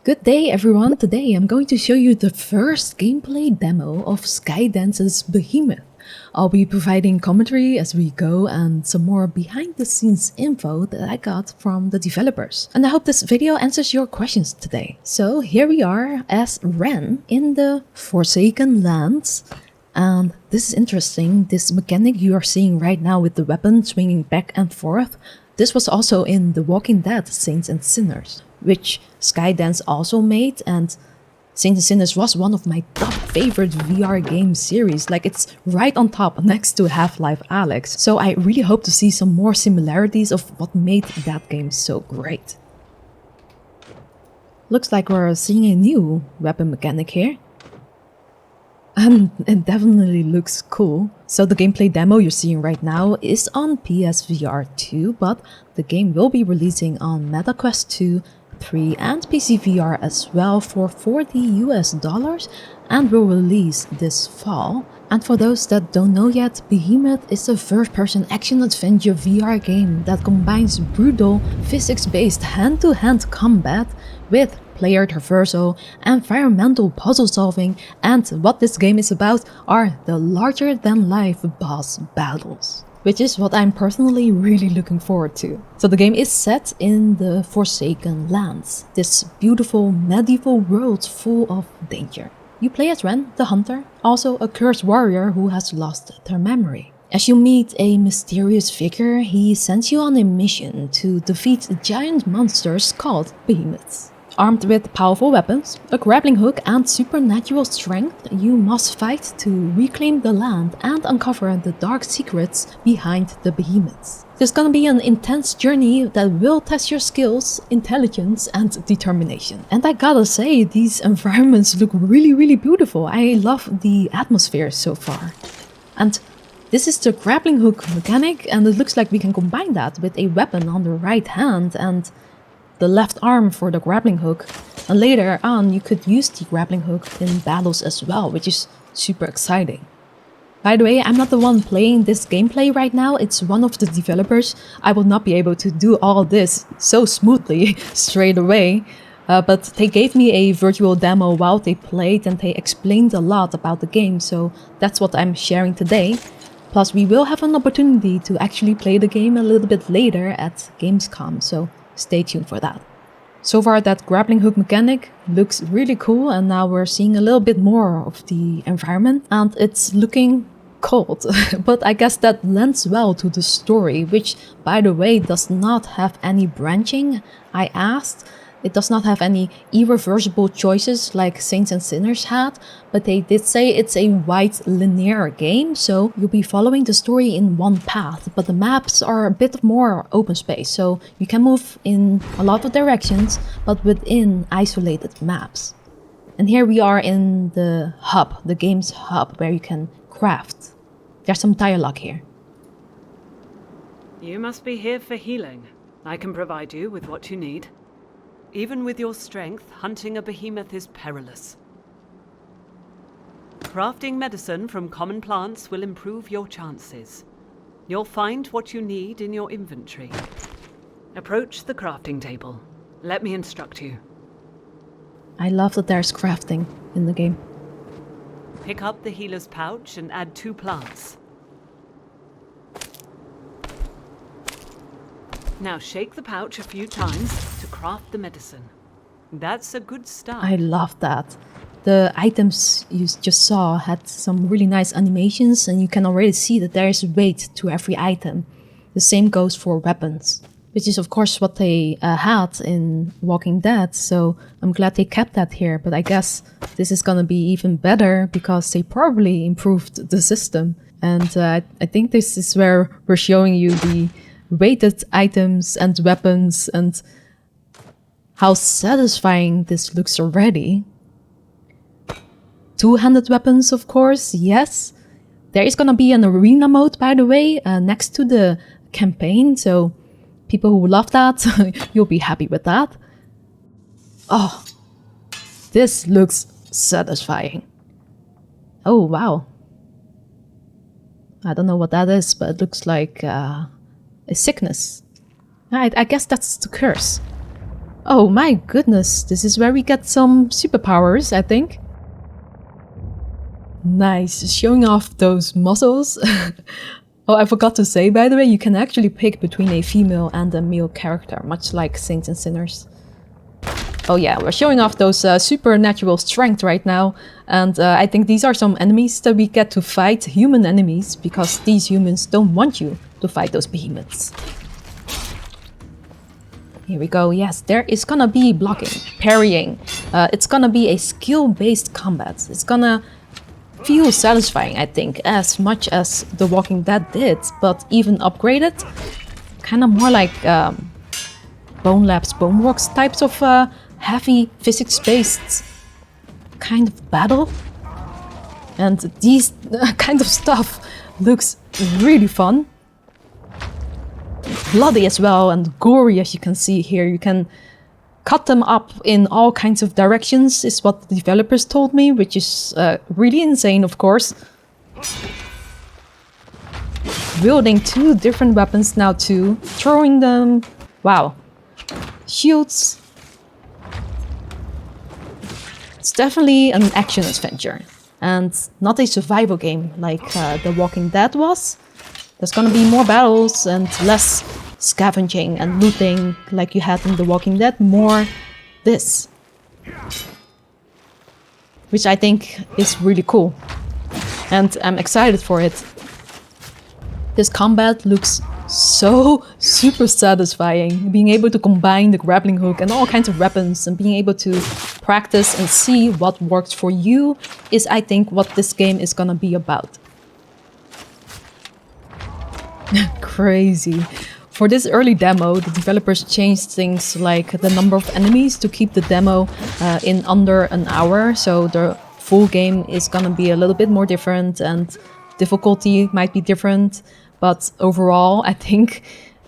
Good day everyone, today I'm going to show you the first gameplay demo of Skydance's Behemoth. I'll be providing commentary as we go and some more behind the scenes info that I got from the developers. And I hope this video answers your questions today. So here we are as Ren in the Forsaken Lands. And this is interesting, this mechanic you are seeing right now with the weapon swinging back and forth. This was also in The Walking Dead Saints and Sinners, which Skydance also made, and Saints and Sinners was one of my top favorite VR game series. Like, it's right on top next to Half-Life Alyx. So I really hope to see some more similarities of what made that game so great. Looks like we're seeing a new weapon mechanic here. And it definitely looks cool. So the gameplay demo you're seeing right now is on PSVR 2, but the game will be releasing on MetaQuest 2, 3 and PC VR as well for $40 US and will release this fall. And for those that don't know yet, Behemoth is a first-person action-adventure VR game that combines brutal, physics-based hand-to-hand combat with player traversal, environmental puzzle solving, and what this game is about are the larger-than-life boss battles, which is what I'm personally really looking forward to. So the game is set in the Forsaken Lands, this beautiful medieval world full of danger. You play as Ren, the hunter, also a cursed warrior who has lost their memory. As you meet a mysterious figure, he sends you on a mission to defeat giant monsters called behemoths. Armed with powerful weapons, a grappling hook and supernatural strength, you must fight to reclaim the land and uncover the dark secrets behind the behemoths. There's gonna be an intense journey that will test your skills, intelligence and determination. And I gotta say, these environments look really beautiful. I love the atmosphere so far. And this is the grappling hook mechanic, and it looks like we can combine that with a weapon on the right hand and the left arm for the grappling hook, and later on you could use the grappling hook in battles as well, which is super exciting. By the way, I'm not the one playing this gameplay right now, it's one of the developers. I will not be able to do all this so smoothly straight away, but they gave me a virtual demo while they played and they explained a lot about the game, so that's what I'm sharing today. Plus we will have an opportunity to actually play the game a little bit later at Gamescom, so stay tuned for that. So far that grappling hook mechanic looks really cool, and now we're seeing a little bit more of the environment and it's looking cold. But I guess that lends well to the story, which by the way does not have any branching. I asked. It does not have any irreversible choices like Saints and Sinners had, but they did say it's a wide linear game, so you'll be following the story in one path, but the maps are a bit more open space, so you can move in a lot of directions, but within isolated maps. And here we are in the hub, the game's hub, where you can craft. There's some dialogue here. You must be here for healing. I can provide you with what you need. Even with your strength, hunting a behemoth is perilous. Crafting medicine from common plants will improve your chances. You'll find what you need in your inventory. Approach the crafting table. Let me instruct you. I love that there's crafting in the game. Pick up the healer's pouch and add 2 plants. Now shake the pouch a few times to craft the medicine. That's a good start. I love that. The items you just saw had some really nice animations, and you can already see that there is weight to every item. The same goes for weapons, which is of course what they had in Walking Dead, so I'm glad they kept that here. But I guess this is gonna be even better because they probably improved the system. And I think this is where we're showing you the weighted items and weapons and how satisfying this looks already. Two-handed weapons, of course, yes. There is gonna be an arena mode, by the way, next to the campaign, so people who love that, you'll be happy with that. Oh, this looks satisfying. Oh, wow. I don't know what that is, but it looks like a sickness. I guess that's the curse. Oh my goodness, this is where we get some superpowers, I think. Nice, showing off those muscles. Oh, I forgot to say, by the way, you can actually pick between a female and a male character, much like Saints and Sinners. Oh yeah, we're showing off those supernatural strength right now, and I think these are some enemies that we get to fight, human enemies, because these humans don't want you to fight those behemoths. Here we go, yes, there is gonna be blocking, parrying, it's gonna be a skill-based combat. It's gonna feel satisfying, I think, as much as The Walking Dead did, but even upgraded. Kind of more like Bone Labs, Boneworks types of heavy physics-based kind of battle. And these kind of stuff looks really fun. Bloody as well and gory, as you can see here. You can cut them up in all kinds of directions, is what the developers told me, which is really insane, of course. Wielding 2 different weapons now too, throwing them, wow. Shields. It's definitely an action adventure and not a survival game like The Walking Dead was. There's gonna be more battles and less scavenging and looting like you had in The Walking Dead, more this. Which I think is really cool. And I'm excited for it. This combat looks so super satisfying. Being able to combine the grappling hook and all kinds of weapons and being able to practice and see what works for you is, I think, what this game is gonna be about. Crazy. For this early demo, the developers changed things like the number of enemies to keep the demo in under an hour. So the full game is gonna be a little bit more different and difficulty might be different. But overall, I think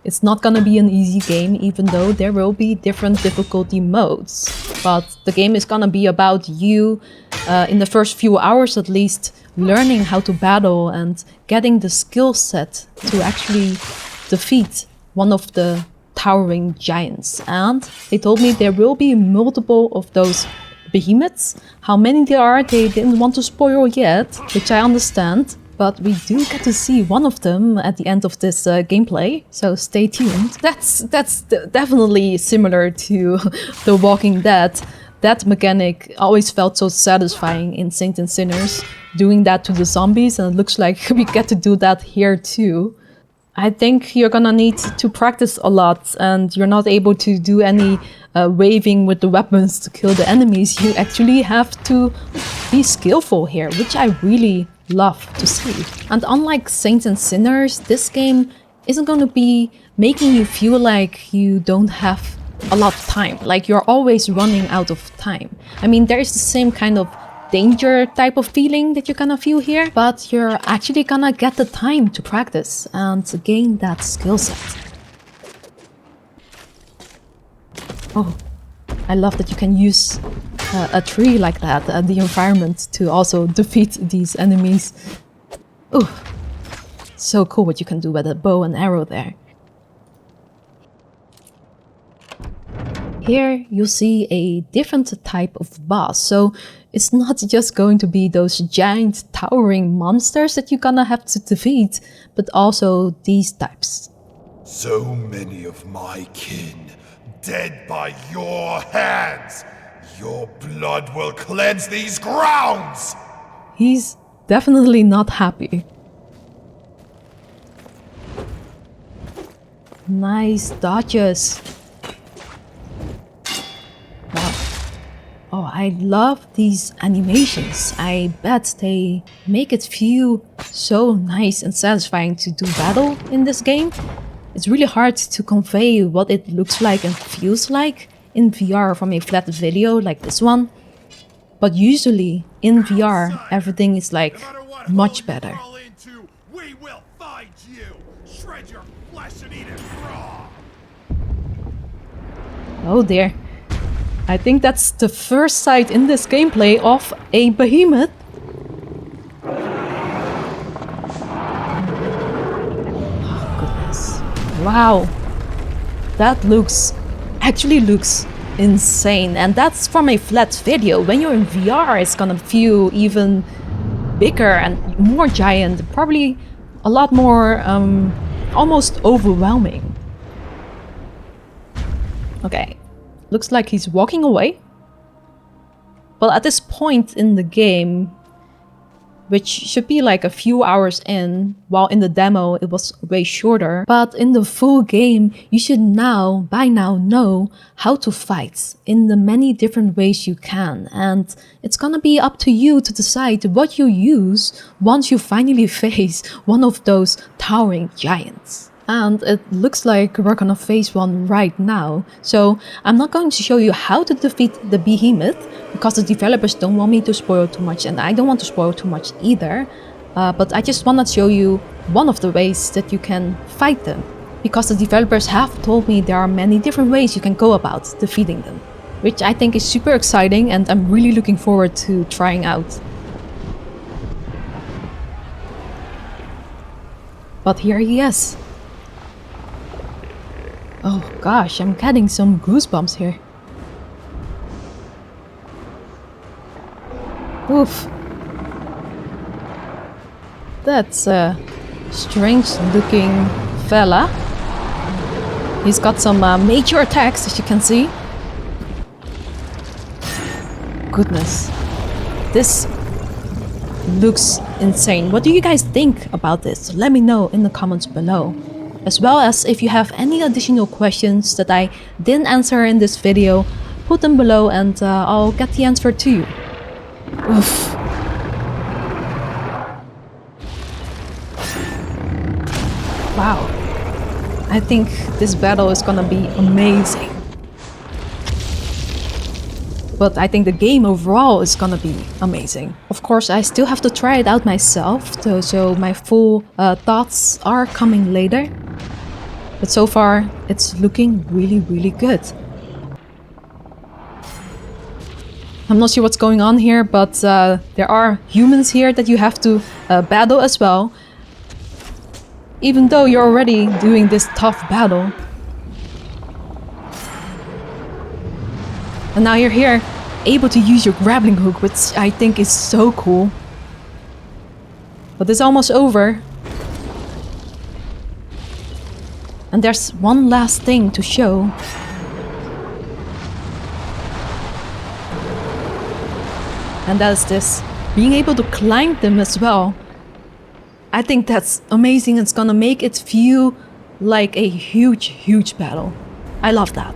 it's not gonna be an easy game, even though there will be different difficulty modes. But the game is gonna be about you, in the first few hours at least, learning how to battle and getting the skill set to actually defeat one of the towering giants. And they told me there will be multiple of those behemoths. How many there are, they didn't want to spoil yet, which I understand. But we do get to see one of them at the end of this gameplay, so stay tuned. That's definitely similar to The Walking Dead. That mechanic always felt so satisfying in Saints and Sinners, doing that to the zombies, and it looks like we get to do that here too. I think you're gonna need to practice a lot, and you're not able to do any waving with the weapons to kill the enemies. You actually have to be skillful here, which I really love to see. And unlike Saints and Sinners, this game isn't going to be making you feel like you don't have a lot of time, like you're always running out of time. I mean, there is the same kind of danger type of feeling that you're gonna feel here, but you're actually gonna get the time to practice and to gain that skill set. Oh, I love that you can use a tree like that, the environment, to also defeat these enemies. Ooh, so cool what you can do with a bow and arrow there. Here you'll see a different type of boss, so it's not just going to be those giant towering monsters that you're gonna have to defeat, but also these types. So many of my kin dead by your hands. Your blood will cleanse these grounds! He's definitely not happy. Nice dodges. Wow. Oh, I love these animations. I bet they make it feel so nice and satisfying to do battle in this game. It's really hard to convey what it looks like and feels like in VR from a flat video like this one. But usually in VR, everything is like much better. We will find you. Shred your flesh and eat it raw. Oh dear. I think that's the first sight in this gameplay of a behemoth. Oh goodness. Wow. That actually looks insane, and that's from a flat video. When you're in VR, it's gonna feel even bigger and more giant, probably a lot more almost overwhelming. Okay, looks like he's walking away. Well, at this point in the game, which should be like a few hours in, while in the demo it was way shorter. But in the full game, you should by now know how to fight in the many different ways you can. And it's gonna be up to you to decide what you use once you finally face one of those towering giants. And it looks like we're gonna face one right now. So I'm not going to show you how to defeat the behemoth, because the developers don't want me to spoil too much, and I don't want to spoil too much either. But I just want to show you one of the ways that you can fight them, because the developers have told me there are many different ways you can go about defeating them, which I think is super exciting, and I'm really looking forward to trying out. But here he is. Oh gosh, I'm getting some goosebumps here. Oof. That's a strange looking fella. He's got some major attacks, as you can see. Goodness. This looks insane. What do you guys think about this? Let me know in the comments below. As well as if you have any additional questions that I didn't answer in this video, put them below and I'll get the answer to you. Oof. Wow. I think this battle is gonna be amazing. But I think the game overall is gonna be amazing. Of course, I still have to try it out myself, so my full thoughts are coming later. But so far, it's looking really, really good. I'm not sure what's going on here, but there are humans here that you have to battle as well. Even though you're already doing this tough battle. And now you're here, able to use your grappling hook, which I think is so cool. But it's almost over. And there's one last thing to show. And that's this, being able to climb them as well. I think that's amazing. It's gonna make it feel like a huge, huge battle. I love that.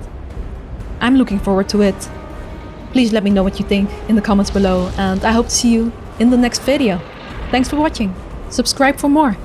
I'm looking forward to it. Please let me know what you think in the comments below, and I hope to see you in the next video. Thanks for watching. Subscribe for more.